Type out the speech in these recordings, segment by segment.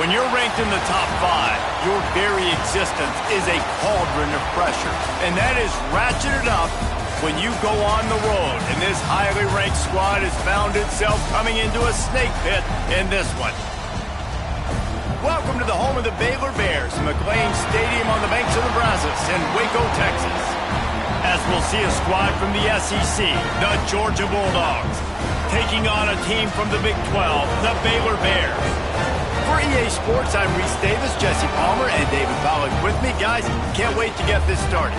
When you're ranked in the top 5, your very existence is a cauldron of pressure. And that is ratcheted up when you go on the road. And this highly ranked squad has found itself coming into a snake pit in this one. Welcome to the home of the Baylor Bears, McLean Stadium on the banks of the Brazos in Waco, Texas. As we'll see a squad from the SEC, the Georgia Bulldogs, taking on a team from the Big 12, the Baylor Bears. For EA Sports, I'm Reese Davis, Jesse Palmer, and David Pollack with me. Guys, can't wait to get this started.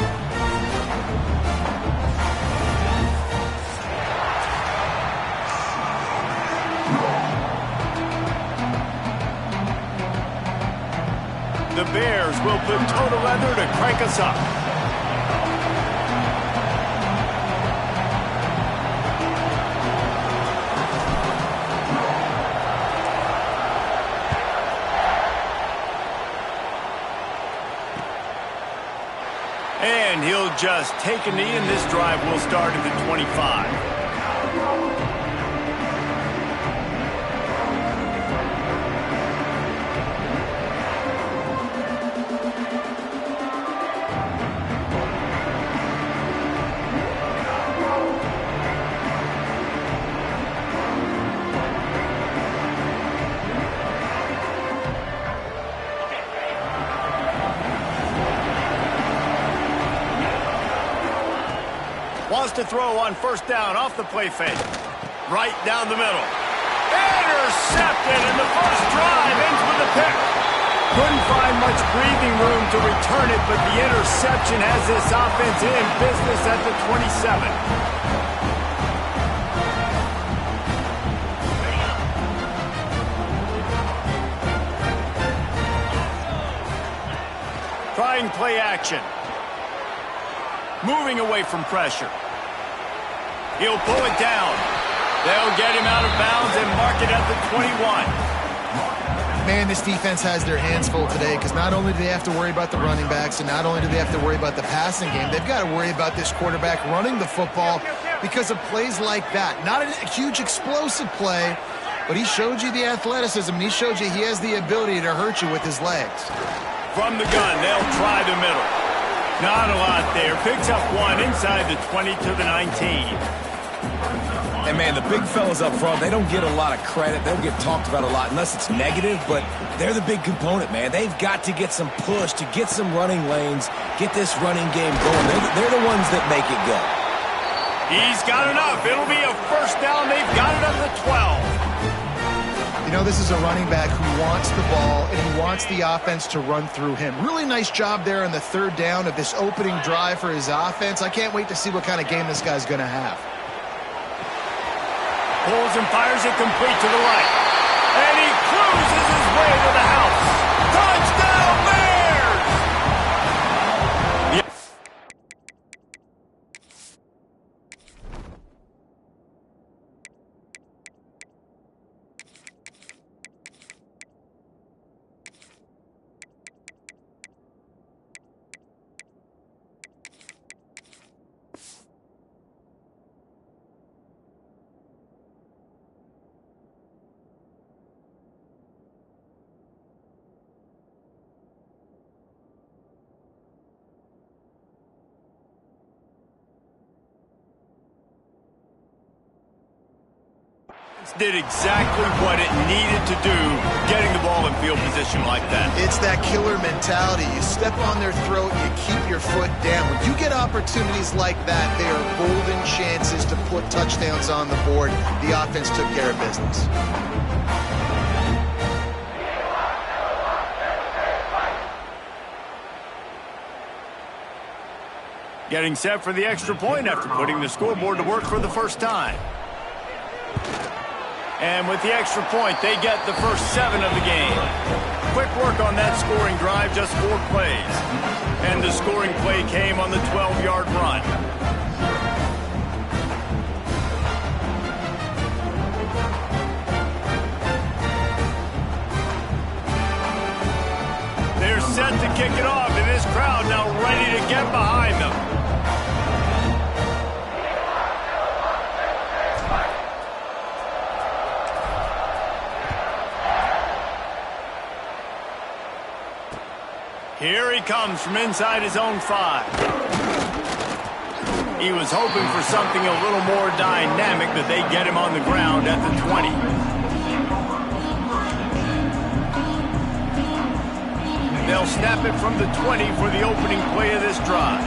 The Bears will put toe to leather to crank us up. And he'll just take a knee, and this drive will start at the 25. Wants to throw on first down off the play fake. Right down the middle. Intercepted, and the first drive ends with a pick. Couldn't find much breathing room to return it, but the interception has this offense in business at the 27. Trying play action. Moving away from pressure. He'll pull it down. They'll get him out of bounds and mark it at the 21. Man, this defense has their hands full today because not only do they have to worry about the running backs and not only do they have to worry about the passing game, they've got to worry about this quarterback running the football because of plays like that. Not a huge explosive play, but he showed you the athleticism, and he showed you he has the ability to hurt you with his legs. From the gun, they'll try the middle. Not a lot there. Picks up one inside the 20 to the 19. And, man, the big fellas up front, they don't get a lot of credit. They don't get talked about a lot unless it's negative, but they're the big component, man. They've got to get some push, to get some running lanes, get this running game going. They're the ones that make it go. He's got enough. It'll be a first down. They've got it at the 12. You know, this is a running back who wants the ball, and he wants the offense to run through him. Really nice job there on the third down of this opening drive for his offense. I can't wait to see what kind of game this guy's going to have. Pulls and fires it complete to the right. And he cruises his way to the house. Touchdown, Bears! Did exactly what it needed to do, getting the ball in field position like that. It's that killer mentality. You step on their throat, you keep your foot down. When you get opportunities like that, they are golden chances to put touchdowns on the board. The offense took care of business. Getting set for the extra point after putting the scoreboard to work for the first time. And with the extra point, they get the first 7 of the game. Quick work on that scoring drive, just 4 plays. And the scoring play came on the 12-yard run. They're set to kick it off, and this crowd now ready to get behind them. he comes from inside his own 5. He was hoping for something a little more dynamic, but they get him on the ground at the 20. They'll snap it from the 20 for the opening play of this drive.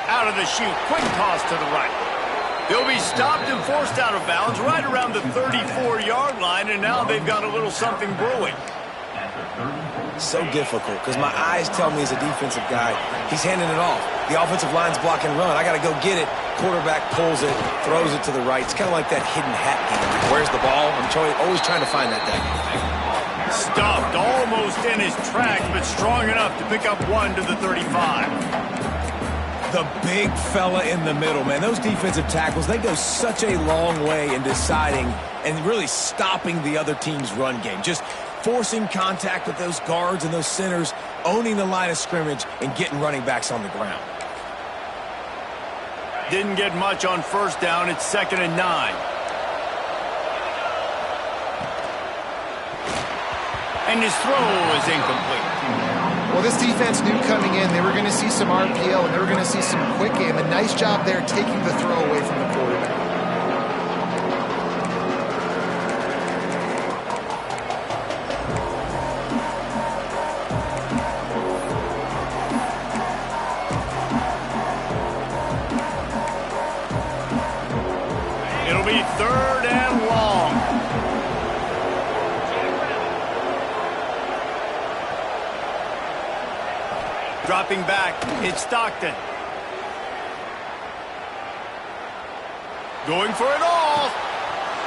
Out of the chute, quick toss to the right. They'll be stopped and forced out of bounds right around the 34-yard line, and now they've got a little something brewing. So difficult because my eyes tell me as a defensive guy, he's handing it off. The offensive line's blocking run. I got to go get it. Quarterback pulls it, throws it to the right. It's kind of like that hidden hat game. Where's the ball? I'm always trying to find that thing. Stuffed almost in his tracks, but strong enough to pick up 1 to the 35. The big fella in the middle, man. Those defensive tackles, they go such a long way in deciding and really stopping the other team's run game. Just forcing contact with those guards and those centers, owning the line of scrimmage, and getting running backs on the ground. Didn't get much on first down. It's 2nd and 9. And his throw is incomplete. Well, this defense knew coming in they were going to see some RPO and they were going to see some quick game. A nice job there taking the throw away from the quarterback. It'll be 3rd and long. Dropping back, it's Stockton. Going for it all.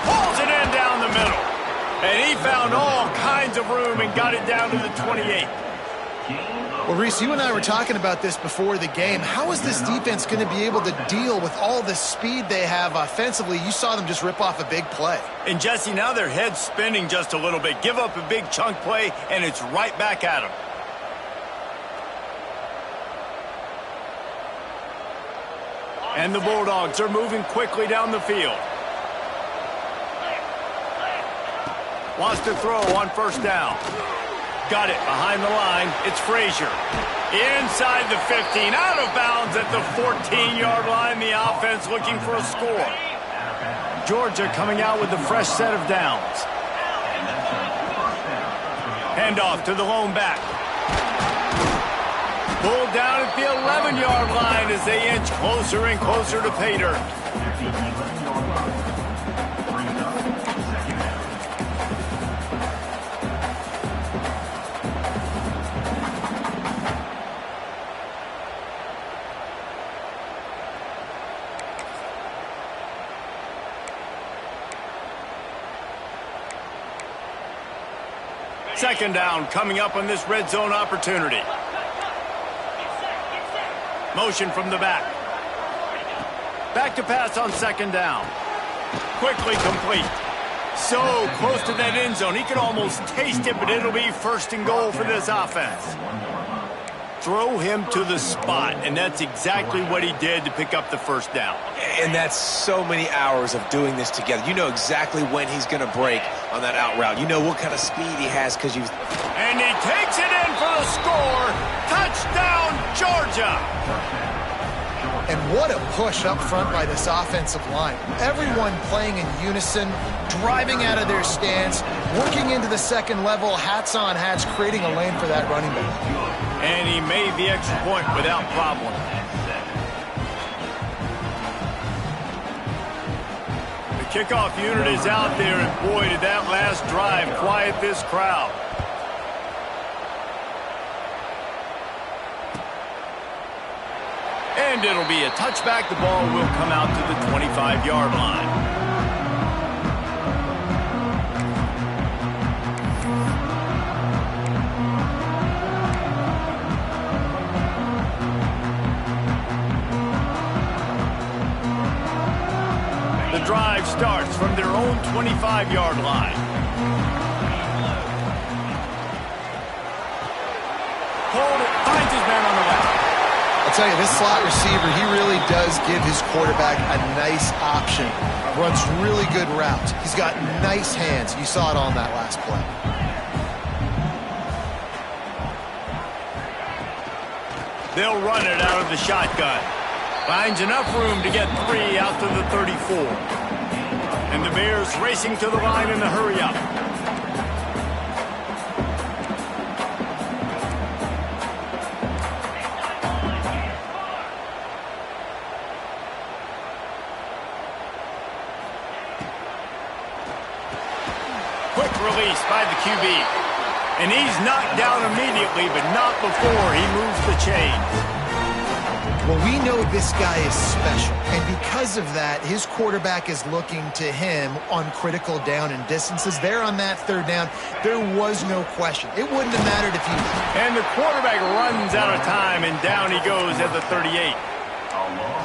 Pulls it in down the middle. And he found all kinds of room and got it down to the 28. Well, Reese, you and I were talking about this before the game. How is this defense going to be able to deal with all the speed they have offensively? You saw them just rip off a big play. And, Jesse, now their head's spinning just a little bit. Give up a big chunk play, and it's right back at them. And the Bulldogs are moving quickly down the field. Wants to throw on first down. Got it behind the line. It's Frazier. Inside the 15, out of bounds at the 14-yard line. The offense looking for a score. Georgia coming out with a fresh set of downs. Handoff to the lone back. Pulled down at the 11-yard line as they inch closer and closer to pay dirt. Second down coming up on this red zone opportunity. Motion from the back. Back to pass on second down. Quickly complete. So close to that end zone. He can almost taste it, but it'll be first and goal for this offense. Throw him to the spot, and that's exactly what he did to pick up the first down. And that's so many hours of doing this together. You know exactly when he's going to break on that out route. You know what kind of speed he has because you've... And he takes it in for the score. Touchdown, Georgia. And what a push up front by this offensive line. Everyone playing in unison, driving out of their stance, working into the second level, hats on hats, creating a lane for that running back. And he made the extra point without problem. The kickoff unit is out there, and boy, did that last drive quiet this crowd. And it'll be a touchback. The ball will come out to the 25-yard line. The drive starts from their own 25-yard line. Hold it, finds his man on the left. I'll tell you, this slot receiver, he really does give his quarterback a nice option. Runs really good routes. He's got nice hands. You saw it on that last play. They'll run it out of the shotgun. Finds enough room to get 3 out to the 34. And the Bears racing to the line in the hurry-up. Quick release by the QB. And he's knocked down immediately, but not before he moves the chains. Well, we know this guy is special, and because of that, his quarterback is looking to him on critical down and distances. There on that third down, there was no question. It wouldn't have mattered if he... And the quarterback runs out of time, and down he goes at the 38.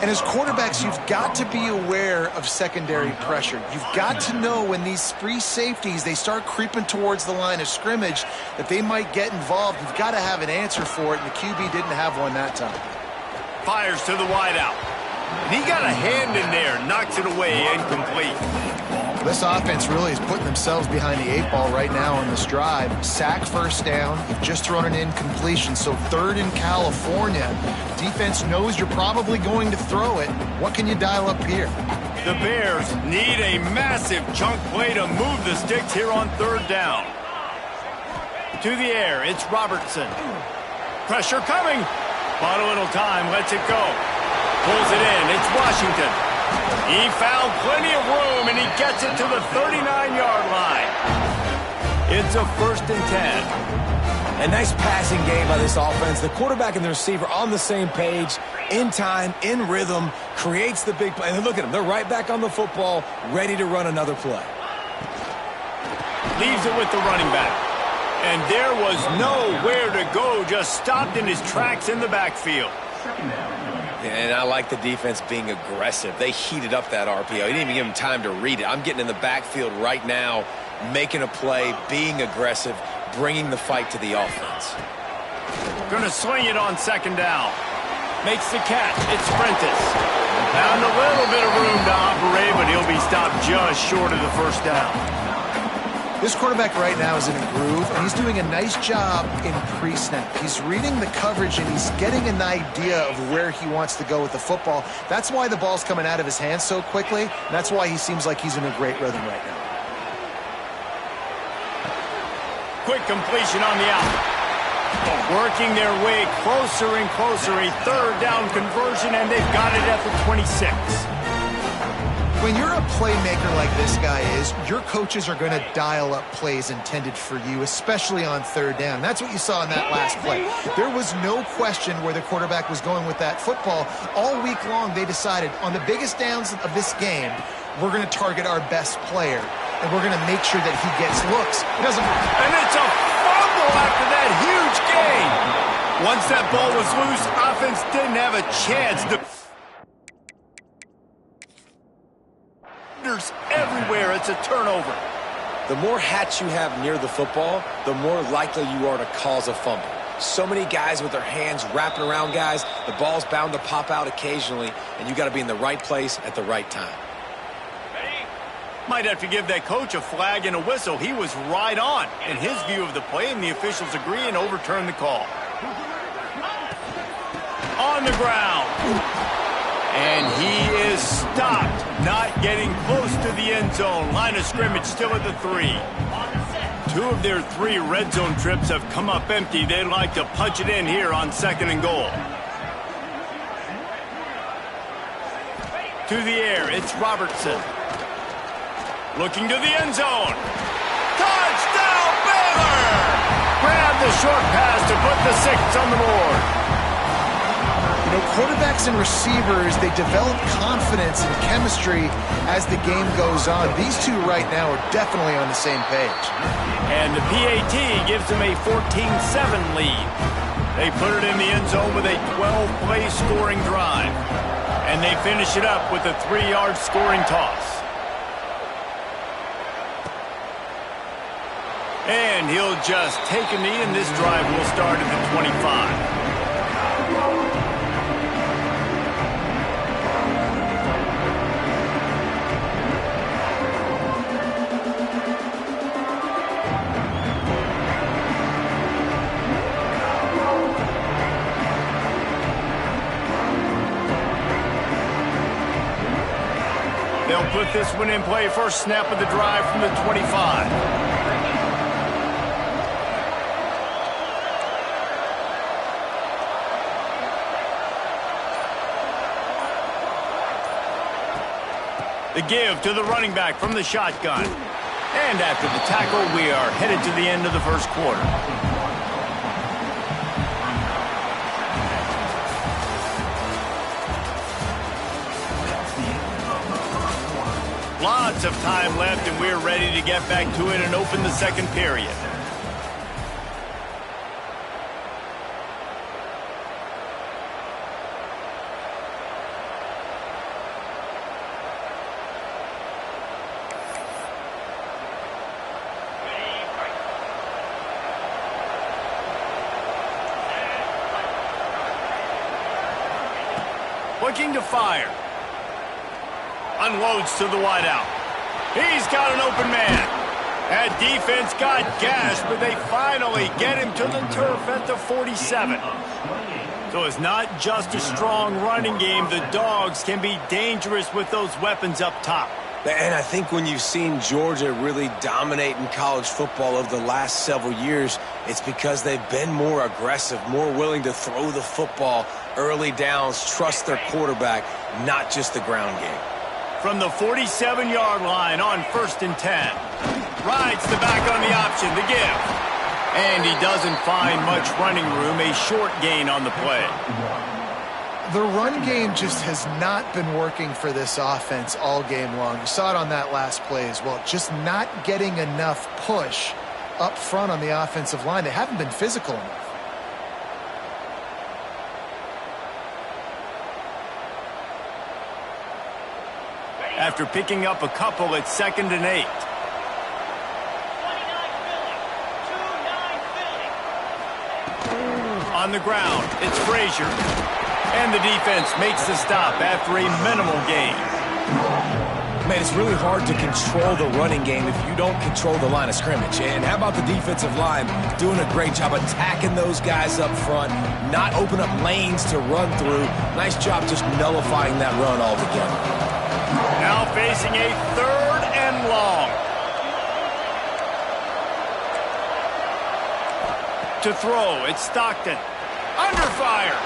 And as quarterbacks, you've got to be aware of secondary pressure. You've got to know when these free safeties, they start creeping towards the line of scrimmage, that they might get involved. You've got to have an answer for it, and the QB didn't have one that time. Fires to the wideout. And he got a hand in there, knocks it away, incomplete. This offense really is putting themselves behind the 8 ball right now on this drive. Sack first down, you've just thrown an incompletion, so third in California. Defense knows you're probably going to throw it. What can you dial up here? The Bears need a massive chunk play to move the sticks here on third down. To the air, it's Robertson. Pressure coming. Bought a little time, lets it go. Pulls it in, it's Washington. He found plenty of room, and he gets it to the 39-yard line. It's a 1st and 10. A nice passing game by this offense. The quarterback and the receiver on the same page, in time, in rhythm, creates the big play. And look at them, they're right back on the football, ready to run another play. Leaves it with the running back. And there was nowhere to go, just stopped in his tracks in the backfield. And I like the defense being aggressive. They heated up that RPO. He didn't even give him time to read it. I'm getting in the backfield right now, making a play, being aggressive, bringing the fight to the offense. Gonna swing it on 2nd down. Makes the catch. It's Prentice. Found a little bit of room to operate, but he'll be stopped just short of the 1st down. This quarterback right now is in a groove, and he's doing a nice job in pre-snap. He's reading the coverage, and he's getting an idea of where he wants to go with the football. That's why the ball's coming out of his hands so quickly, and that's why he seems like he's in a great rhythm right now. Quick completion on the out. Working their way closer and closer. A 3rd down conversion, and they've got it at the 26. When you're a playmaker like this guy is, your coaches are going to dial up plays intended for you, especially on 3rd down. That's what you saw in that last play. There was no question where the quarterback was going with that football. All week long, they decided on the biggest downs of this game, we're going to target our best player, and we're going to make sure that he gets looks. And it's a fumble after that huge gain. Once that ball was loose, offense didn't have a chance to... Everywhere, it's a turnover. The more hats you have near the football, the more likely you are to cause a fumble. So many guys with their hands wrapping around guys, the ball's bound to pop out occasionally, and you got to be in the right place at the right time. Might have to give that coach a flag and a whistle. He was right on in his view of the play, and the officials agree and overturn the call. On the ground. And he is stopped, not getting close to the end zone. Line of scrimmage still at the 3. 2 of their 3 red zone trips have come up empty. They'd like to punch it in here on 2nd and goal. To the air, it's Robertson. Looking to the end zone. Touchdown, Baylor! Grab the short pass to put the 6 on the board. You know, quarterbacks and receivers, they develop confidence and chemistry as the game goes on. These two right now are definitely on the same page. And the PAT gives them a 14-7 lead. They put it in the end zone with a 12-play scoring drive. And they finish it up with a 3-yard scoring toss. And he'll just take a knee, and this drive will start at the 25. They'll put this one in play. First snap of the drive from the 25. The give to the running back from the shotgun. And after the tackle, we are headed to the end of the first quarter. Lots of time left, and we're ready to get back to it and open the second period. Looking to fire. Unloads to the wideout. He's got an open man. That defense got gashed, but they finally get him to the turf at the 47. So it's not just a strong running game. The Dogs can be dangerous with those weapons up top. And I think when you've seen Georgia really dominate in college football over the last several years, it's because they've been more aggressive, more willing to throw the football early downs, trust their quarterback, not just the ground game. From the 47-yard line on 1st and 10. Rides the back on the option, the give. And he doesn't find much running room, a short gain on the play. The run game just has not been working for this offense all game long. You saw it on that last play as well. Just not getting enough push up front on the offensive line. They haven't been physical enough. After picking up a couple at 2nd and 8. On the ground, it's Frazier. And the defense makes the stop after a minimal gain. Man, it's really hard to control the running game if you don't control the line of scrimmage. And how about the defensive line doing a great job attacking those guys up front, not open up lanes to run through. Nice job just nullifying that run altogether. Now facing a 3rd and long. To throw, it's Stockton. Under fire.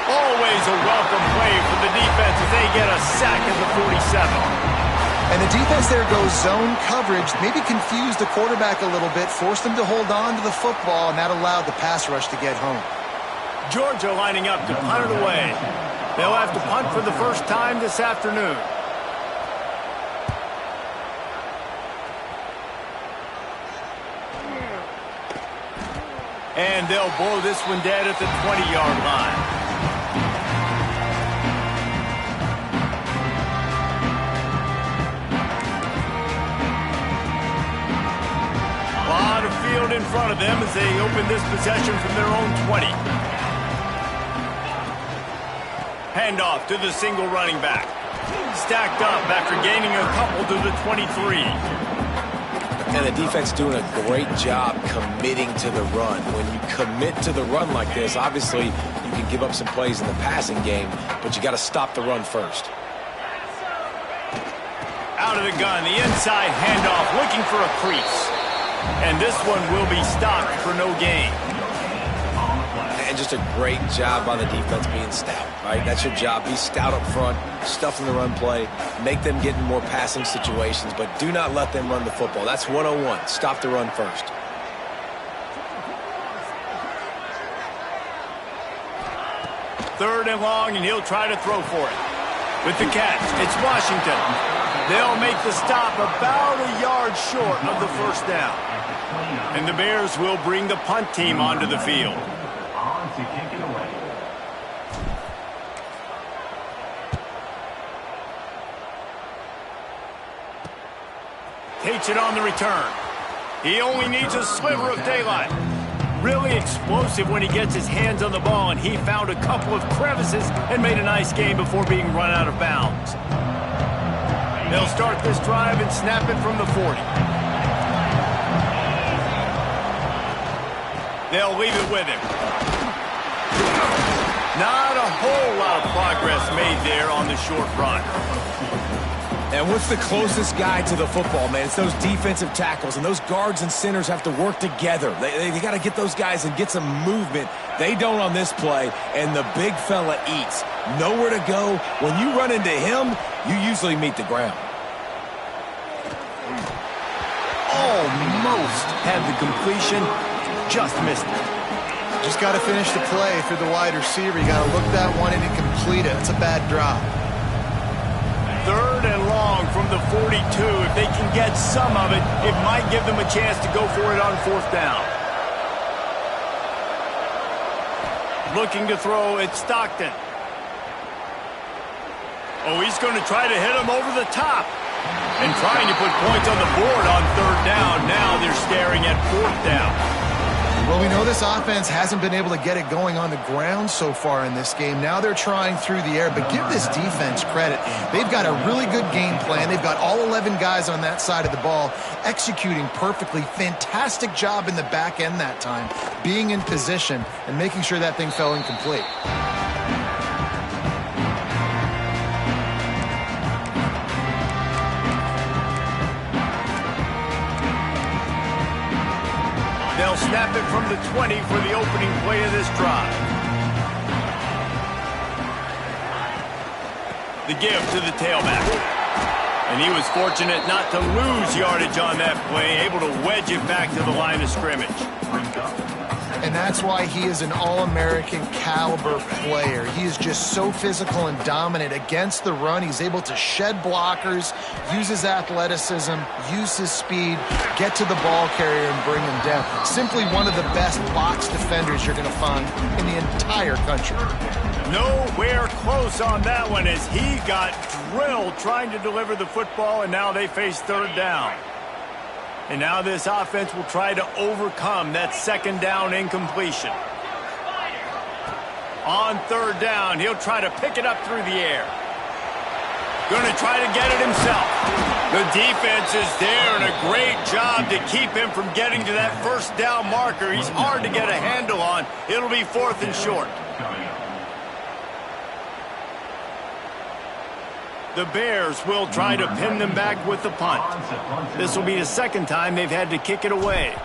Always a welcome play for the defense as they get a sack at the 47. And the defense there goes zone coverage, maybe confused the quarterback a little bit, forced him to hold on to the football, and that allowed the pass rush to get home. Georgia lining up to punt it away. They'll have to punt for the first time this afternoon. And they'll blow this one dead at the 20-yard line. A lot of field in front of them as they open this possession from their own 20. Handoff to the single running back. Stacked up after gaining a couple to the 23. And the defense doing a great job committing to the run. When you commit to the run like this, obviously you can give up some plays in the passing game, but you got to stop the run first. Out of the gun, the inside handoff, looking for a crease. And this one will be stopped for no gain. And just a great job by the defense being stout, right? That's your job. Be stout up front, stuff in the run play, make them get in more passing situations, but do not let them run the football. That's 101. Stop the run first. Third and long, and he'll try to throw for it. With the catch, it's Washington. They'll make the stop about a yard short of the first down. And the Bears will bring the punt team onto the field. Takes it on the return. He only needs a sliver of daylight. Really explosive when he gets his hands on the ball, and he found a couple of crevices and made a nice game before being run out of bounds. They'll start this drive and snap it from the 40. They'll leave it with him. Not a whole lot of progress made there on the short run. And what's the closest guy to the football, man? It's those defensive tackles, and those guards and centers have to work together. They got to get those guys and get some movement. They don't on this play, and the big fella eats. Nowhere to go. When you run into him, you usually meet the ground. Almost had the completion, just missed it. Just got to finish the play through the wide receiver. You got to look that one in and complete it. It's a bad drop. 3rd and long from the 42. If they can get some of it, it might give them a chance to go for it on 4th down. Looking to throw, it's Stockton. Oh, he's going to try to hit him over the top. And trying to put points on the board on 3rd down. Now they're staring at 4th down. Well, we know this offense hasn't been able to get it going on the ground so far in this game. Now they're trying through the air, but give this defense credit. They've got a really good game plan. They've got all 11 guys on that side of the ball executing perfectly. Fantastic job in the back end that time, being in position and making sure that thing fell incomplete. They'll snap it from the 20 for the opening play of this drive. The give to the tailback. And he was fortunate not to lose yardage on that play, able to wedge it back to the line of scrimmage. And that's why he is an All-American caliber player. He is just so physical and dominant against the run. He's able to shed blockers, use his athleticism, use his speed, get to the ball carrier and bring him down. Simply one of the best box defenders you're going to find in the entire country. Nowhere close on that one as he got drilled trying to deliver the football, and now they face 3rd down. And now this offense will try to overcome that 2nd down incompletion. On 3rd down, he'll try to pick it up through the air. Going to try to get it himself. The defense is there, and a great job to keep him from getting to that 1st down marker. He's hard to get a handle on. It'll be 4th and short. The Bears will try to pin them back with the punt. This will be the 2nd time they've had to kick it away.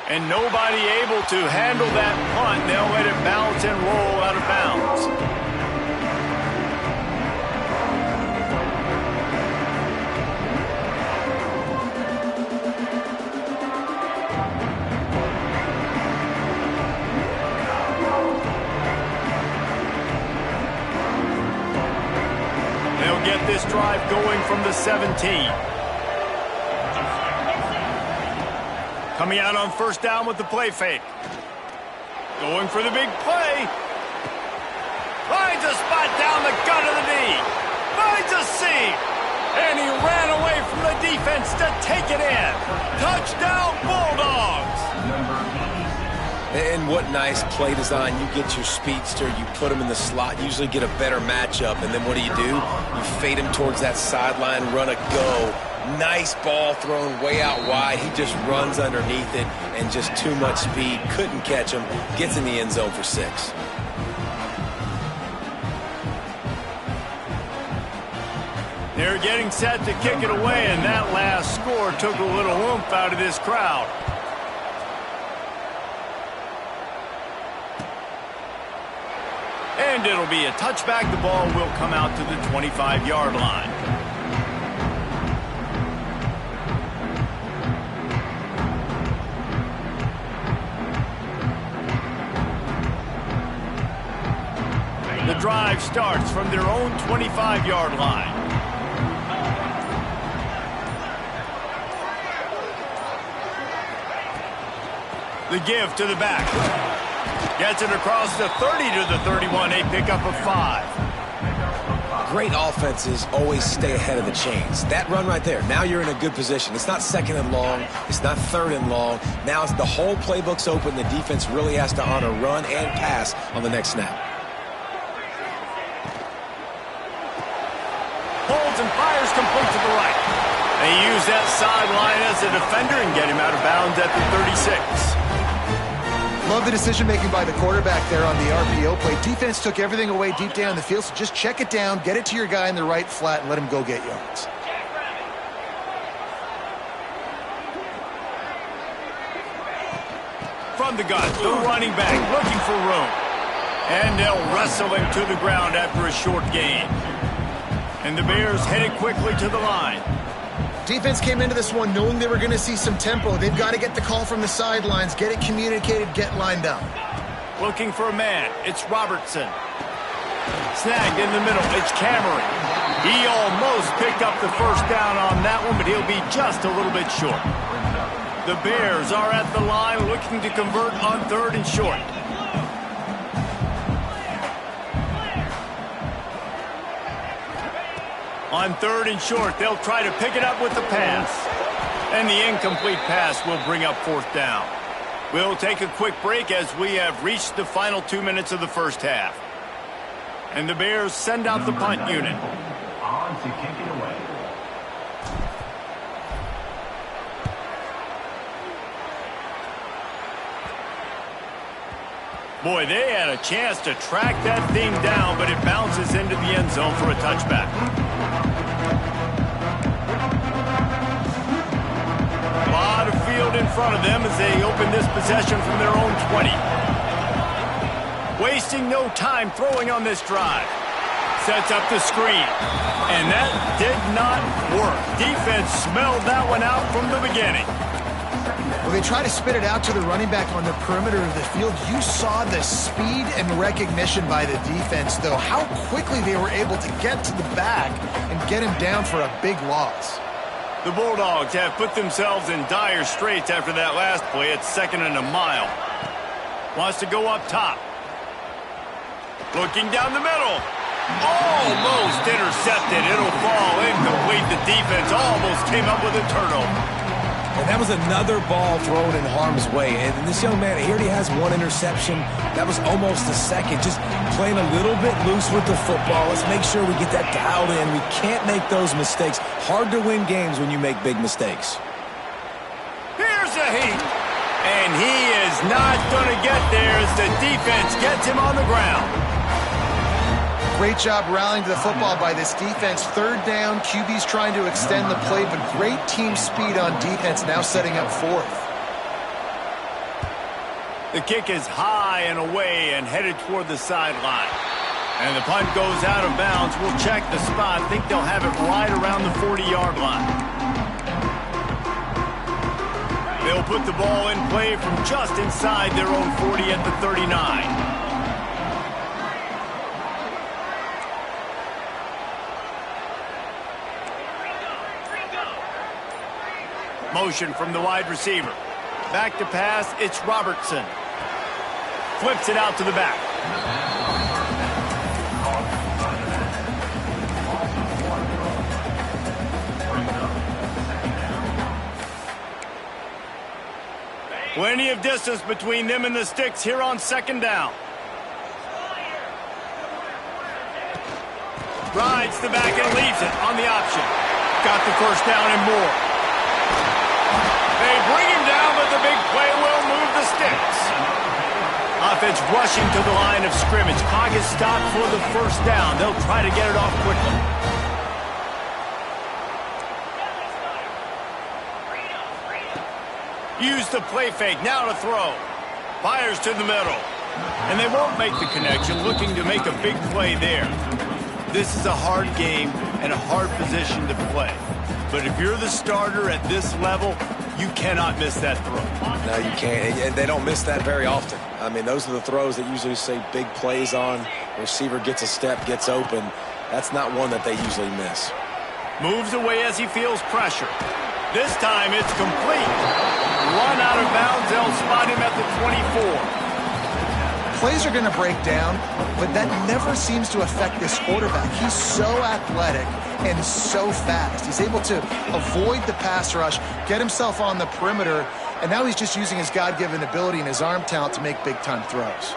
And nobody able to handle that punt. They'll let it bounce and roll out of bounds. Get this drive going from the 17. Coming out on 1st down with the play fake. Going for the big play. Finds a spot down the gut of the knee. Finds a seam. And he ran away from the defense to take it in. Touchdown, Bulldogs. And what nice play design. You get your speedster, you put him in the slot, usually get a better matchup, and then what do? You fade him towards that sideline, run a go. Nice ball thrown way out wide. He just runs underneath it and just too much speed. Couldn't catch him. Gets in the end zone for 6. They're getting set to kick it away, and that last score took a little oomph out of this crowd. And it'll be a touchback. The ball will come out to the 25-yard line. The drive starts from their own 25-yard line. The give to the back. Gets it across the 30 to the 31. A pickup of 5. Great offenses always stay ahead of the chains. That run right there, now you're in a good position. It's not 2nd and long. It's not 3rd and long. Now it's the whole playbook's open. The defense really has to honor run and pass on the next snap. Holds and fires complete to the right. They use that sideline as a defender and get him out of bounds at the 36. Love the decision-making by the quarterback there on the RPO play. Defense took everything away deep down the field, so just check it down, get it to your guy in the right flat, and let him go get yards. From the gun, the running back looking for room. And they'll wrestle him to the ground after a short gain. And the Bears headed quickly to the line. Defense came into this one knowing they were going to see some tempo. They've got to get the call from the sidelines, get it communicated, get lined up. Looking for a man. It's Robertson. Snagged in the middle. It's Cameron. He almost picked up the first down on that one, but he'll be just a little bit short. The Bears are at the line looking to convert on 3rd and short. On 3rd and short, they'll try to pick it up with the pass. And the incomplete pass will bring up 4th down. We'll take a quick break as we have reached the final 2 minutes of the first half. And the Bears send out the punt unit. On to kick it away. Boy, they had a chance to track that thing down, but it bounces into the end zone for a touchback. A lot of field in front of them as they open this possession from their own 20. Wasting no time throwing on this drive. Sets up the screen. And that did not work. Defense smelled that one out from the beginning. When they try to spit it out to the running back on the perimeter of the field, you saw the speed and recognition by the defense, though, how quickly they were able to get to the back and get him down for a big loss. The Bulldogs have put themselves in dire straits after that last play. It's 2nd and a mile. Wants to go up top. Looking down the middle. Almost intercepted. It'll fall incomplete. The defense almost came up with a turnover. And that was another ball thrown in harm's way. And this young man, he already has 1 interception. That was almost a second. Just playing a little bit loose with the football. Let's make sure we get that dialed in. We can't make those mistakes. Hard to win games when you make big mistakes. Here's a heat. And he is not going to get there as the defense gets him on the ground. Great job rallying to the football by this defense. 3rd down, QB's trying to extend the play, but great team speed on defense, now setting up 4th. The kick is high and away and headed toward the sideline. And the punt goes out of bounds. We'll check the spot. I think they'll have it right around the 40-yard line. They'll put the ball in play from just inside their own 40 at the 39. Motion from the wide receiver. Back to pass, it's Robertson. Flips it out to the back. Plenty of distance between them and the sticks here on 2nd down. Rides the back and leaves it on the option. Got the first down and more. They bring him down, but the big play will move the sticks. Offense rushing to the line of scrimmage. Clock is stopped for the first down. They'll try to get it off quickly. Use the play fake. Now to throw. Fires to the middle. And they won't make the connection, looking to make a big play there. This is a hard game and a hard position to play. But if you're the starter at this level, you cannot miss that throw. No, you can't. And they don't miss that very often. I mean, those are the throws that usually say big plays on. The receiver gets a step, gets open. That's not one that they usually miss. Moves away as he feels pressure. This time it's complete. Run out of bounds. They'll spot him at the 24. Plays are going to break down, but that never seems to affect this quarterback. He's so athletic and so fast. He's able to avoid the pass rush, get himself on the perimeter, and now he's just using his God-given ability and his arm talent to make big-time throws.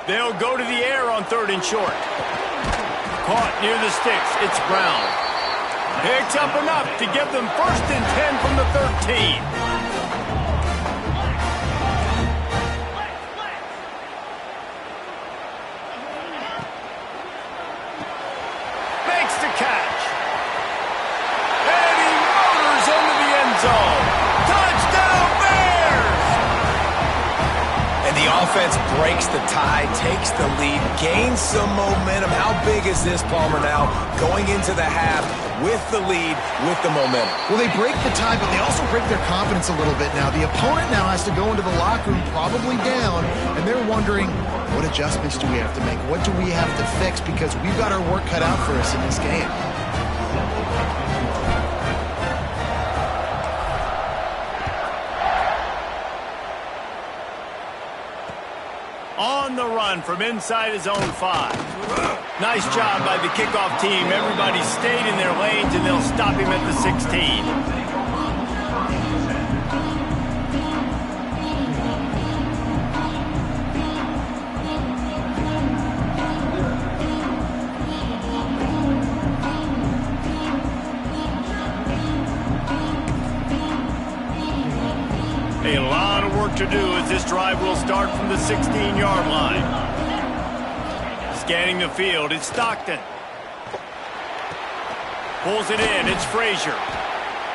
They'll go to the air on 3rd and short. Caught near the sticks. It's Brown. Picks up enough to give them 1st and 10 from the 13. Makes the catch. And he motors into the end zone. Touchdown Bears! And the offense breaks the tie, takes the lead, gains some momentum. How big is this, Palmer, now going into the half with the lead, with the momentum? Well, they break the tie, but they also break their confidence a little bit now. The opponent now has to go into the locker room probably down, and they're wondering, what adjustments do we have to make? What do we have to fix? Because we've got our work cut out for us in this game. On the run from inside his own 5. Nice job by the kickoff team. Everybody stayed in their lanes, and they'll stop him at the 16. A lot of work to do as this drive will start from the 16-yard line. Scanning the field, it's Stockton. Pulls it in, it's Frazier.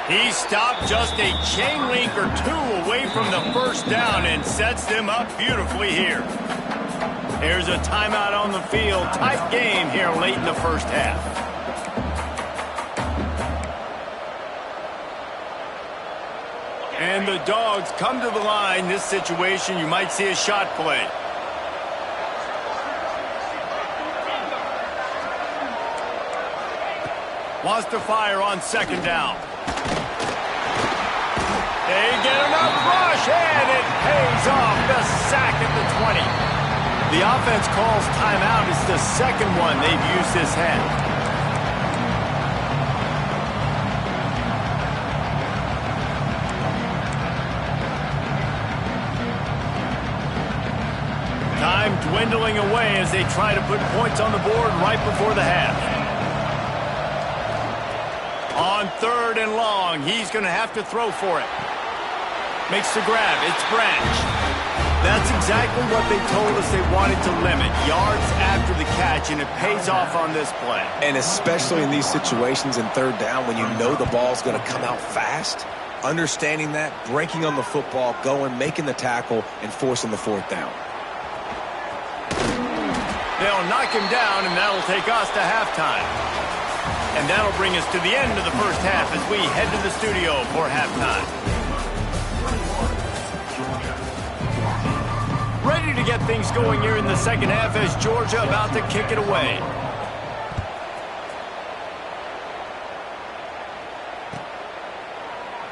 He stopped just a chain link or 2 away from the first down and sets them up beautifully here. There's a timeout on the field. Tight game here late in the first half. And the Dogs come to the line. This situation, you might see a shot play. Wants to fire on 2nd down. They get enough rush, and it pays off. The sack at the 20. The offense calls timeout. It's the second one they've used this half. Time dwindling away as they try to put points on the board right before the half. On 3rd and long, he's going to have to throw for it. Makes the grab. It's Branch. That's exactly what they told us they wanted to limit. Yards after the catch, and it pays off on this play. And especially in these situations in 3rd down when you know the ball's going to come out fast, understanding that, breaking on the football, going, making the tackle, and forcing the 4th down. They'll knock him down, and that'll take us to halftime. And that'll bring us to the end of the first half as we head to the studio for halftime. Ready to get things going here in the second half as Georgia about to kick it away.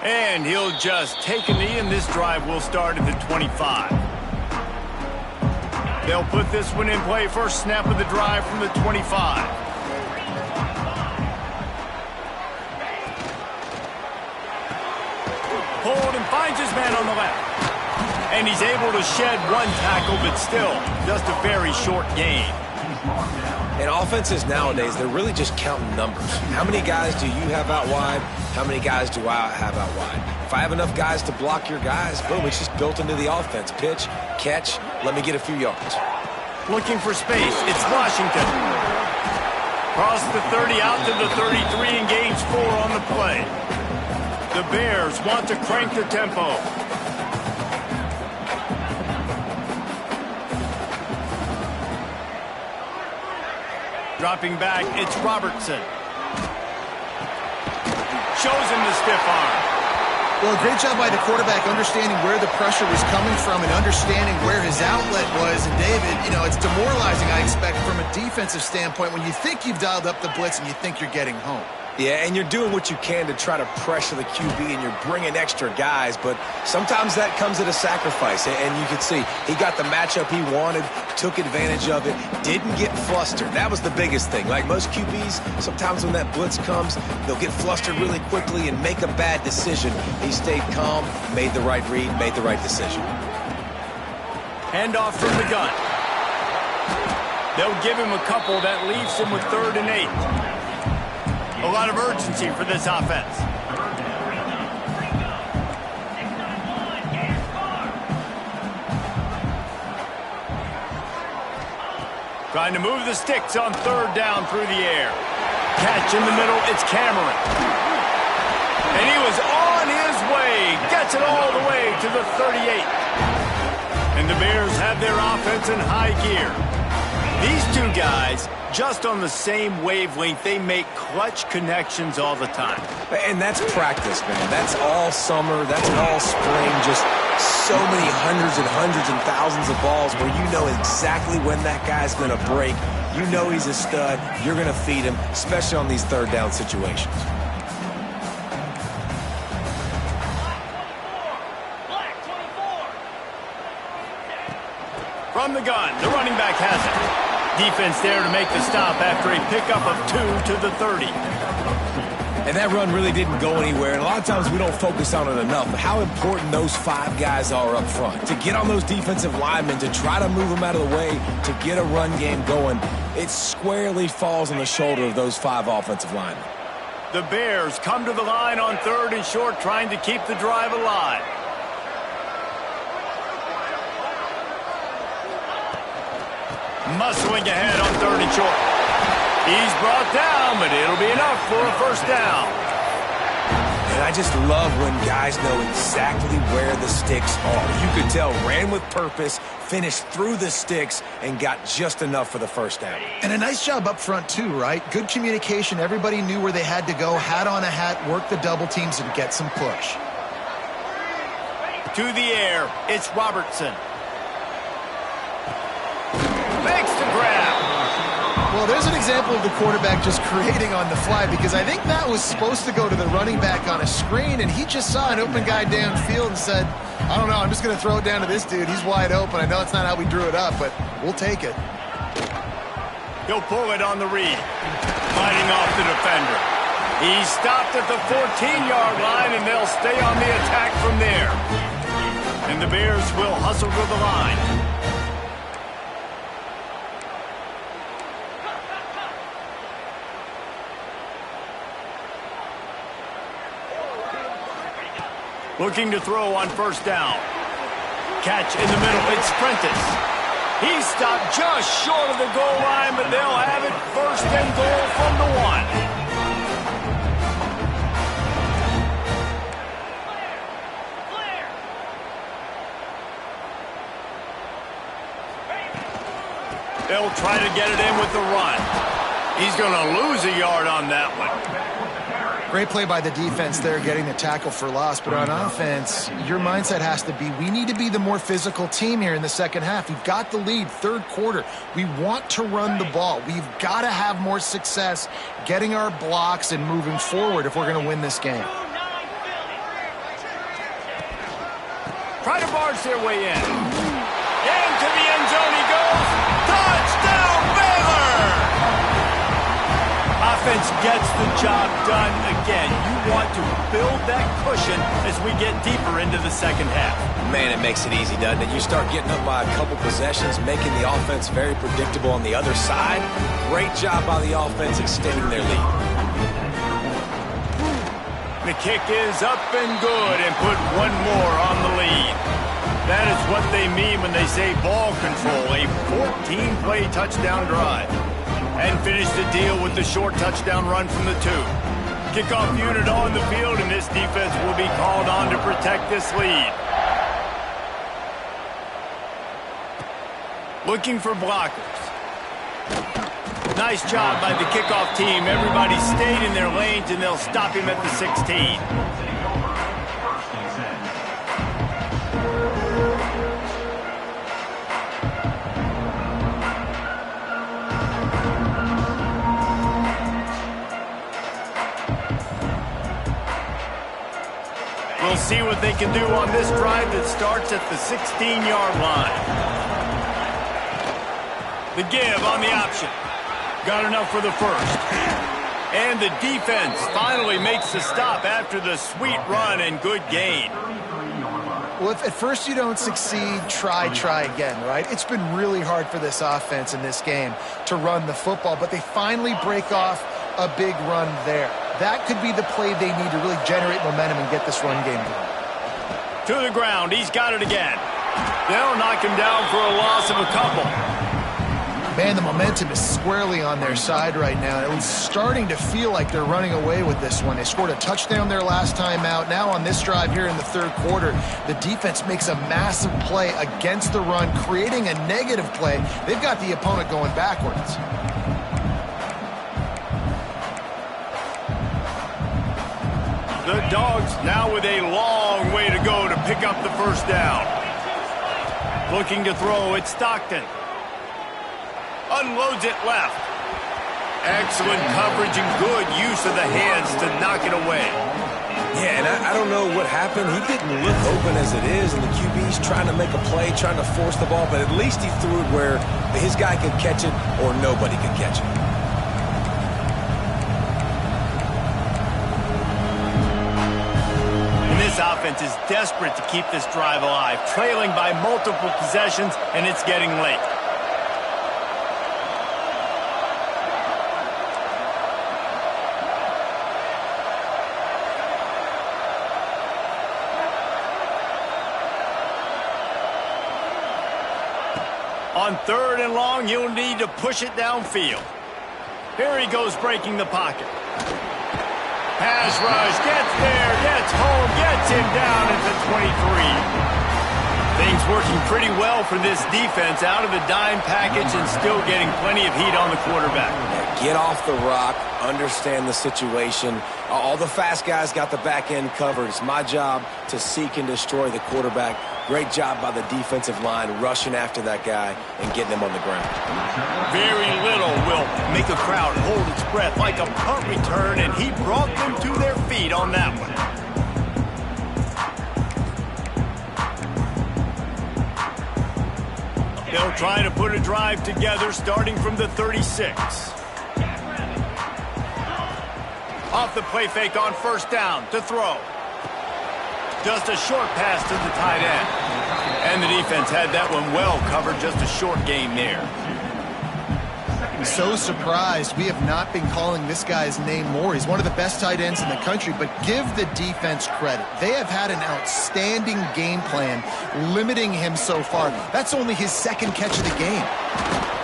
And he'll just take a knee, and this drive will start at the 25. They'll put this one in play. First snap of the drive from the 25. Pulled and finds his man on the left. And he's able to shed 1 tackle, but still just a very short gain. In offenses nowadays, they're really just counting numbers. How many guys do you have out wide? How many guys do I have out wide? If I have enough guys to block your guys, boom, it's just built into the offense. Pitch, catch, let me get a few yards. Looking for space. It's Washington. Cross the 30 out to the 33 and gains 4 on the play. The Bears want to crank the tempo. Dropping back, it's Robertson. Shows him the stiff arm. Well, a great job by the quarterback understanding where the pressure was coming from and understanding where his outlet was. And David, you know, it's demoralizing, I expect, from a defensive standpoint when you think you've dialed up the blitz and you think you're getting home. Yeah, and you're doing what you can to try to pressure the QB, and you're bringing extra guys, but sometimes that comes at a sacrifice, and you can see he got the matchup he wanted, took advantage of it, didn't get flustered. That was the biggest thing. Like most QBs, sometimes when that blitz comes, they'll get flustered really quickly and make a bad decision. He stayed calm, made the right read, made the right decision. Handoff from the gun. They'll give him a couple. That leaves him with 3rd and 8. A lot of urgency for this offense. Trying to move the sticks on third down through the air. Catch in the middle, it's Cameron. And he was on his way. Gets it all the way to the 38. And the Bears have their offense in high gear. These two guys, just on the same wavelength, they make clutch connections all the time. And that's practice, man. That's all summer. That's all spring. Just so many hundreds and thousands of balls where you know exactly when that guy's going to break. You know he's a stud. You're going to feed him, especially on these third down situations. From the gun, the running back has it. Defense there to make the stop after a pickup of 2 to the 30. And that run really didn't go anywhere. And a lot of times we don't focus on it enough. But how important those 5 guys are up front. To get on those defensive linemen, to try to move them out of the way, to get a run game going, it squarely falls on the shoulder of those 5 offensive linemen. The Bears come to the line on 3rd and short, trying to keep the drive alive. Muscling ahead on 3rd and short. He's brought down, but it'll be enough for a first down. And I just love when guys know exactly where the sticks are. You could tell, ran with purpose, finished through the sticks, and got just enough for the first down. And a nice job up front, too, right? Good communication. Everybody knew where they had to go. Hat on a hat, work the double teams, and get some push. To the air, it's Robertson. Makes the grab. Well, there's an example of the quarterback just creating on the fly, because I think that was supposed to go to the running back on a screen, and he just saw an open guy downfield and said, I don't know, I'm just going to throw it down to this dude. He's wide open. I know it's not how we drew it up, but we'll take it. He'll pull it on the read. Fighting off the defender. He's stopped at the 14-yard line, and they'll stay on the attack from there. And the Bears will hustle to the line. Looking to throw on first down. Catch in the middle, it's Prentice. He stopped just short of the goal line, but they'll have it 1st and goal from the 1. They'll try to get it in with the run. He's going to lose a yard on that one. Great play by the defense there, getting the tackle for loss. But on offense, your mindset has to be, we need to be the more physical team here in the second half. We've got the lead, 3rd quarter. We want to run the ball. We've got to have more success getting our blocks and moving forward if we're going to win this game. Try to barge their way in. Into the end zone he goes. Touchdown, Baylor! Offense gets the job done again. You want to build that cushion as we get deeper into the second half. Man, it makes it easy, doesn't it? You start getting up by a couple possessions, making the offense very predictable on the other side. Great job by the offense extending their lead. The kick is up and good, and put one more on the lead. That is what they mean when they say ball control, a 14-play touchdown drive. And finish the deal with the short touchdown run from the 2. Kickoff unit on the field, and this defense will be called on to protect this lead. Looking for blockers. Nice job by the kickoff team. Everybody stayed in their lanes, and they'll stop him at the 16. We'll see what they can do on this drive that starts at the 16-yard line. The give on the option. Got enough for the first. And the defense finally makes the stop after the sweet run and good gain. Well, if at first you don't succeed, try again, right? It's been really hard for this offense in this game to run the football, but they finally break off a big run there. That could be the play they need to really generate momentum and get this run game going. To the ground. He's got it again. They'll knock him down for a loss of a couple. Man, the momentum is squarely on their side right now. It's starting to feel like they're running away with this one. They scored a touchdown their last time out. Now on this drive here in the third quarter, the defense makes a massive play against the run, creating a negative play. They've got the opponent going backwards. The Dogs now with a long way to go to pick up the first down. Looking to throw, it's Stockton. Unloads it left. Excellent coverage and good use of the hands to knock it away. Yeah, and I don't know what happened. He didn't look open as it is, and the QB's trying to make a play, trying to force the ball, but at least he threw it where his guy could catch it or nobody could catch it. And this offense is desperate to keep this drive alive, trailing by multiple possessions, and it's getting late. On third and long, you'll need to push it downfield. Here he goes, breaking the pocket. Pass rush, gets there, gets home, gets him down at the 23. Things working pretty well for this defense, out of the dime package and still getting plenty of heat on the quarterback. Get off the rock, understand the situation. All the fast guys got the back end covered. It's my job to seek and destroy the quarterback. Great job by the defensive line rushing after that guy and getting him on the ground. Very little will make a crowd hold its breath like a punt return, and he brought them to their feet on that one. They'll try to put a drive together starting from the 36. Off the play fake on first down to throw. Just a short pass to the tight end. And the defense had that one well covered, just a short gain there. So surprised we have not been calling this guy's name more. He's one of the best tight ends in the country, but give the defense credit. They have had an outstanding game plan limiting him so far. That's only his second catch of the game.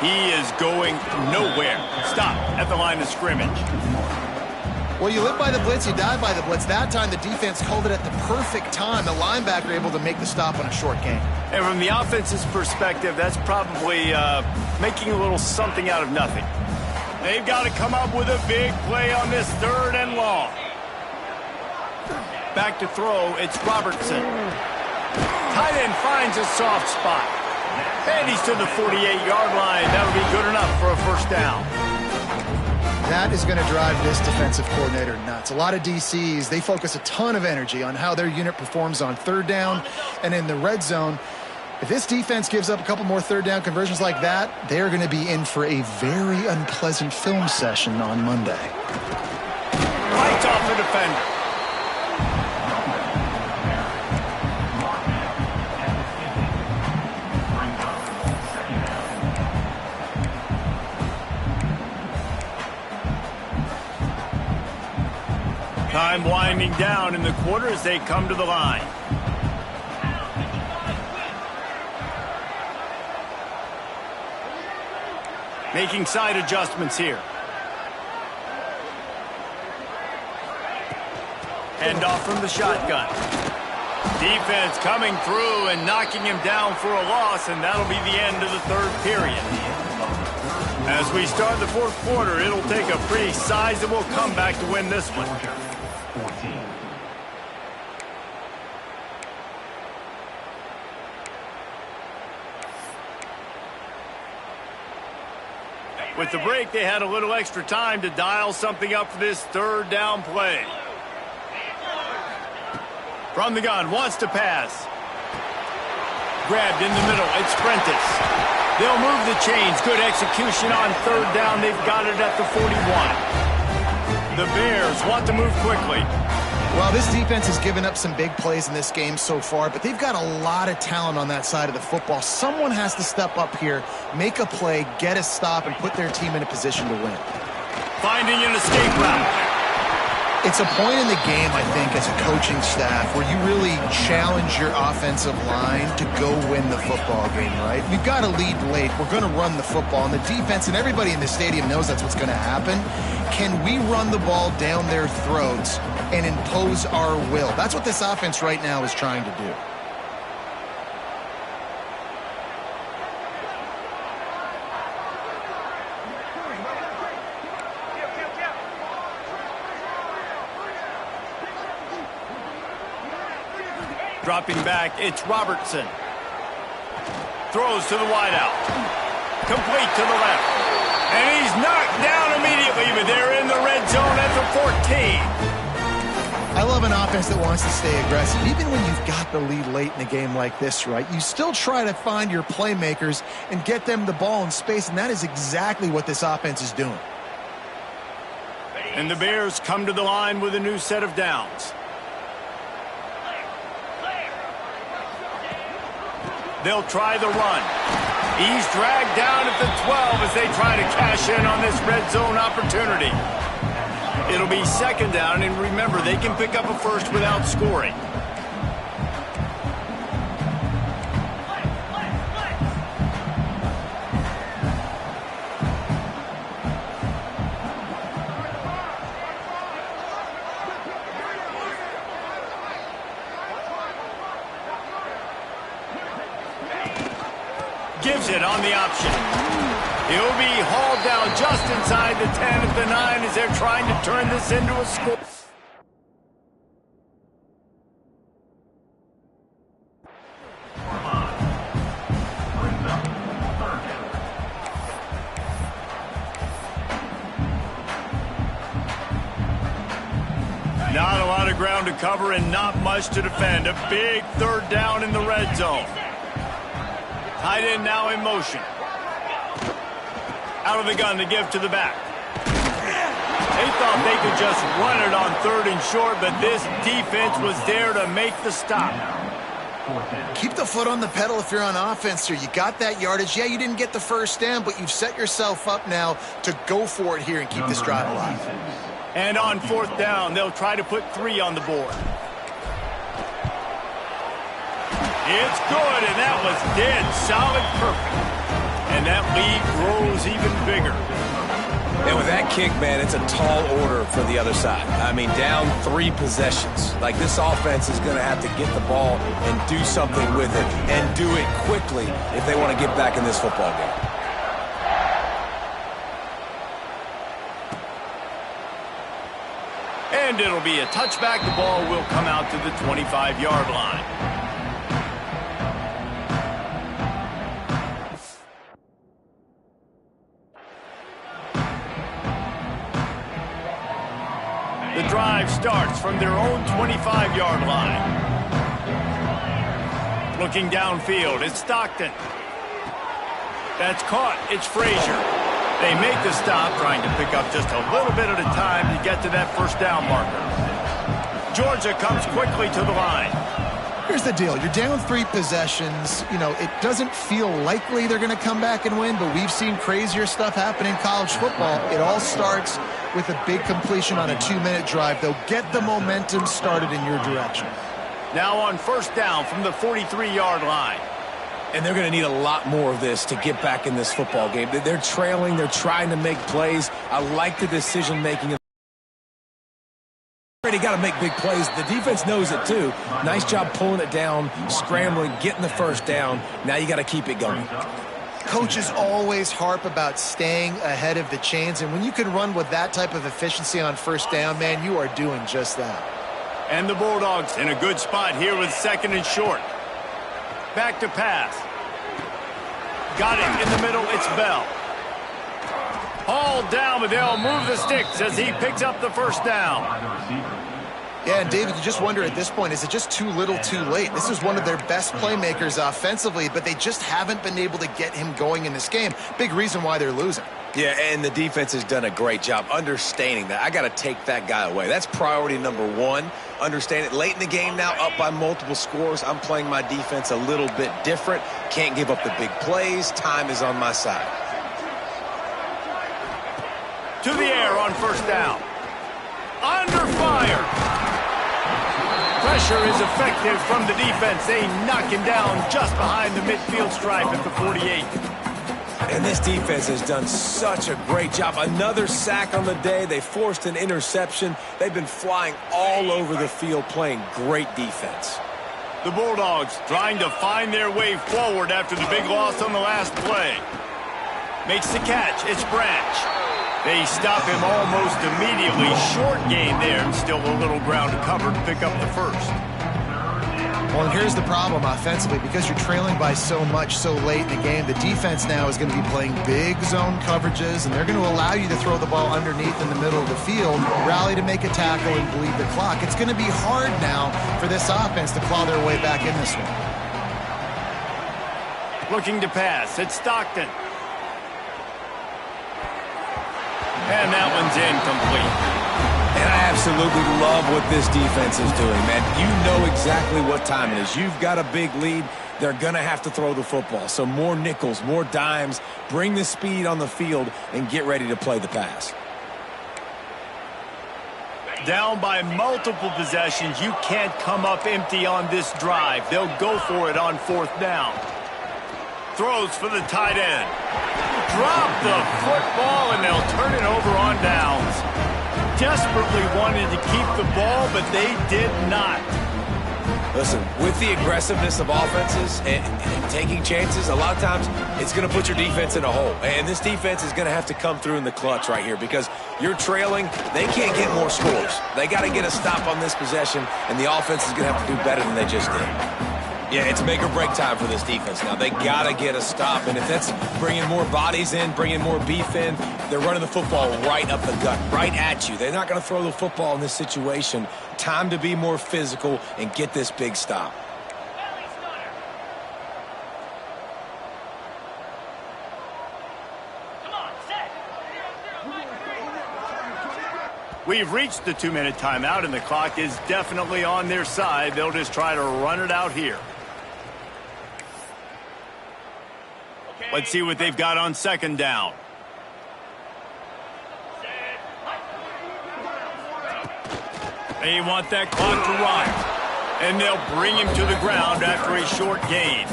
He is going nowhere. Stop at the line of scrimmage. Well, you live by the blitz, you die by the blitz. That time, the defense called it at the perfect time. The linebacker able to make the stop on a short gain. And from the offense's perspective, that's probably making a little something out of nothing. They've got to come up with a big play on this third and long. Back to throw, it's Robertson. Tight end finds a soft spot. And he's to the 48-yard line. That'll be good enough for a first down. That is going to drive this defensive coordinator nuts. A lot of DCs, they focus a ton of energy on how their unit performs on third down and in the red zone. If this defense gives up a couple more third down conversions like that, they're going to be in for a very unpleasant film session on Monday. Right off the defender. Time winding down in the quarter as they come to the line. Making side adjustments here. Hand off from the shotgun. Defense coming through and knocking him down for a loss, and that'll be the end of the third period. As we start the fourth quarter, it'll take a pretty sizable comeback to win this one. With the break, they had a little extra time to dial something up for this third down play. From the gun, wants to pass. Grabbed in the middle, it's Prentice. They'll move the chains. Good execution on third down. They've got it at the 41. The Bears want to move quickly. Well, this defense has given up some big plays in this game so far, but they've got a lot of talent on that side of the football. Someone has to step up here, make a play, get a stop, and put their team in a position to win. finding an escape route. It's a point in the game, I think, as a coaching staff where you really challenge your offensive line to go win the football game, right? We've got to lead late. We're going to run the football. And the defense and everybody in the stadium knows that's what's going to happen. Can we run the ball down their throats and impose our will? That's what this offense right now is trying to do. Dropping back, it's Robertson. Throws to the wideout. Complete to the left. And he's knocked down immediately, but they're in the red zone at the 14. I love an offense that wants to stay aggressive. Even when you've got the lead late in a game like this, right, you still try to find your playmakers and get them the ball in space, and that is exactly what this offense is doing. And the Bears come to the line with a new set of downs. They'll try the run. He's dragged down at the 12 as they try to cash in on this red zone opportunity. It'll be second down, and remember, they can pick up a first without scoring. Gives it on the option. He'll be hauled down just inside the 10 at the 9 as they're trying to turn this into a score. Not a lot of ground to cover and not much to defend. A big third down in the red zone. Tight end now in motion. Out of the gun to give to the back. They thought they could just run it on third and short, but this defense was there to make the stop. Keep the foot on the pedal if you're on offense here. You got that yardage. Yeah, you didn't get the first down, but you've set yourself up now to go for it here and keep this drive alive. And on fourth down, they'll try to put 3 on the board. It's good, and that was dead solid perfect. And that lead grows even bigger. And with that kick, man, it's a tall order for the other side. I mean, down 3 possessions. Like, this offense is going to have to get the ball and do something with it, and do it quickly if they want to get back in this football game. And it'll be a touchback. The ball will come out to the 25-yard line. The drive starts from their own 25-yard line. Looking downfield, it's Stockton. That's caught. It's Frazier. They make the stop, trying to pick up just a little bit at a time to get to that first down marker. Georgia comes quickly to the line. Here's the deal. You're down 3 possessions. You know, it doesn't feel likely they're going to come back and win, but we've seen crazier stuff happen in college football. It all starts with a big completion on a 2-minute drive. They'll get the momentum started in your direction. Now on first down from the 43-yard line. And they're going to need a lot more of this to get back in this football game. They're trailing. They're trying to make plays. I like the decision-making. Already got to make big plays. The defense knows it, too. Nice job pulling it down, scrambling, getting the first down. Now you got to keep it going. Coaches always harp about staying ahead of the chains, and when you can run with that type of efficiency on first down, man, you are doing just that. And the Bulldogs in a good spot here with second and short. Back to pass. Got it in the middle. It's Bell. Hauled down, but they'll move the sticks as he picks up the first down. Yeah, and David, you just wonder at this point, is it just too little too late? This is one of their best playmakers offensively, but they just haven't been able to get him going in this game. Big reason why they're losing. Yeah, and the defense has done a great job understanding that. I got to take that guy away. That's priority number 1. Understand it. Late in the game now, up by multiple scores. I'm playing my defense a little bit different. Can't give up the big plays. Time is on my side. To the air on first down. Under fire. Pressure is effective from the defense. They knock him down just behind the midfield stripe at the 48. And this defense has done such a great job. Another sack on the day. They forced an interception. They've been flying all over the field playing great defense. The Bulldogs trying to find their way forward after the big loss on the last play. Makes the catch. It's Branch. They stop him almost immediately. Short gain there, and still a little ground to cover to pick up the first. Well, and here's the problem offensively. Because you're trailing by so much so late in the game, the defense now is going to be playing big zone coverages, and they're going to allow you to throw the ball underneath in the middle of the field, rally to make a tackle, and bleed the clock. It's going to be hard now for this offense to claw their way back in this one. Looking to pass. It's Stockton. And that one's incomplete. And I absolutely love what this defense is doing, man. You know exactly what time it is. You've got a big lead. They're going to have to throw the football. So more nickels, more dimes, bring the speed on the field, and get ready to play the pass. Down by multiple possessions. You can't come up empty on this drive. They'll go for it on fourth down. Throws for the tight end. Drop the football, and they'll turn it over on downs. Desperately wanted to keep the ball, but they did not. Listen, with the aggressiveness of offenses and taking chances, a lot of times it's going to put your defense in a hole. And this defense is going to have to come through in the clutch right here because you're trailing. They can't get more scores. They got to get a stop on this possession, and the offense is going to have to do better than they just did. Yeah, it's make or break time for this defense now. They got to get a stop, and if that's bringing more bodies in, bringing more beef in, they're running the football right up the gut, right at you. They're not going to throw the football in this situation. Time to be more physical and get this big stop. We've reached the 2-minute timeout, and the clock is definitely on their side. They'll just try to run it out here. Let's see what they've got on second down. They want that clock to run. And they'll bring him to the ground after a short gain.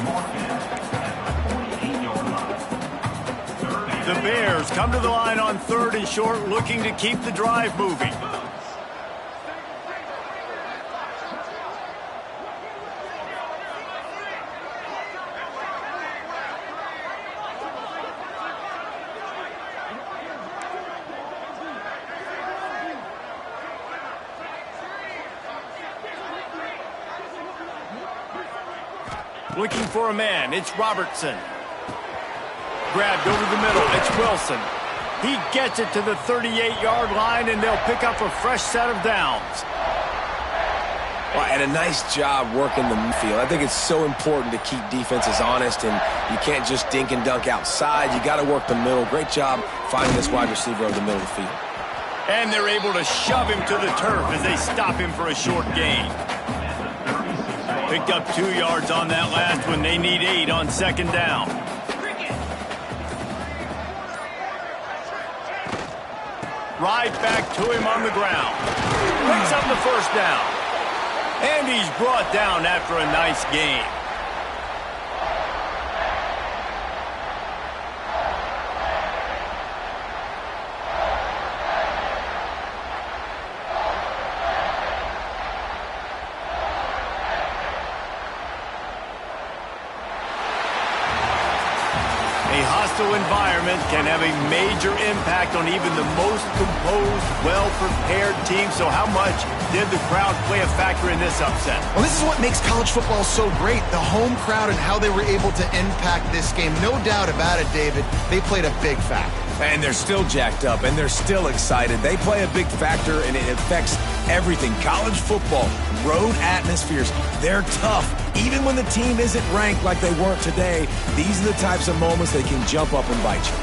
The Bears come to the line on third and short, looking to keep the drive moving. Looking for a man, it's Robertson. Grabbed over the middle, it's Wilson. He gets it to the 38-yard line, and they'll pick up a fresh set of downs. Well, and a nice job working the midfield. I think it's so important to keep defenses honest, and you can't just dink and dunk outside. You got to work the middle. Great job finding this wide receiver over the middle of the field. And they're able to shove him to the turf as they stop him for a short gain. Picked up 2 yards on that last one. They need 8 on second down. Right back to him on the ground. Picks up the first down. And he's brought down after a nice gain. A hostile environment can have a major impact on even the most composed, well-prepared team. So how much did the crowd play a factor in this upset? Well, this is what makes college football so great, the home crowd and how they were able to impact this game. No doubt about it, David, they played a big factor. And they're still jacked up, and they're still excited. They play a big factor, and it affects everything. College football, road atmospheres, they're tough. Even when the team isn't ranked like they weren't today, these are the types of moments they can jump up and bite you.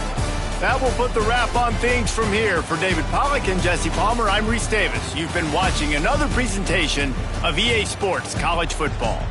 That will put the wrap on things from here. For David Pollack and Jesse Palmer, I'm Reese Davis. You've been watching another presentation of EA Sports College Football.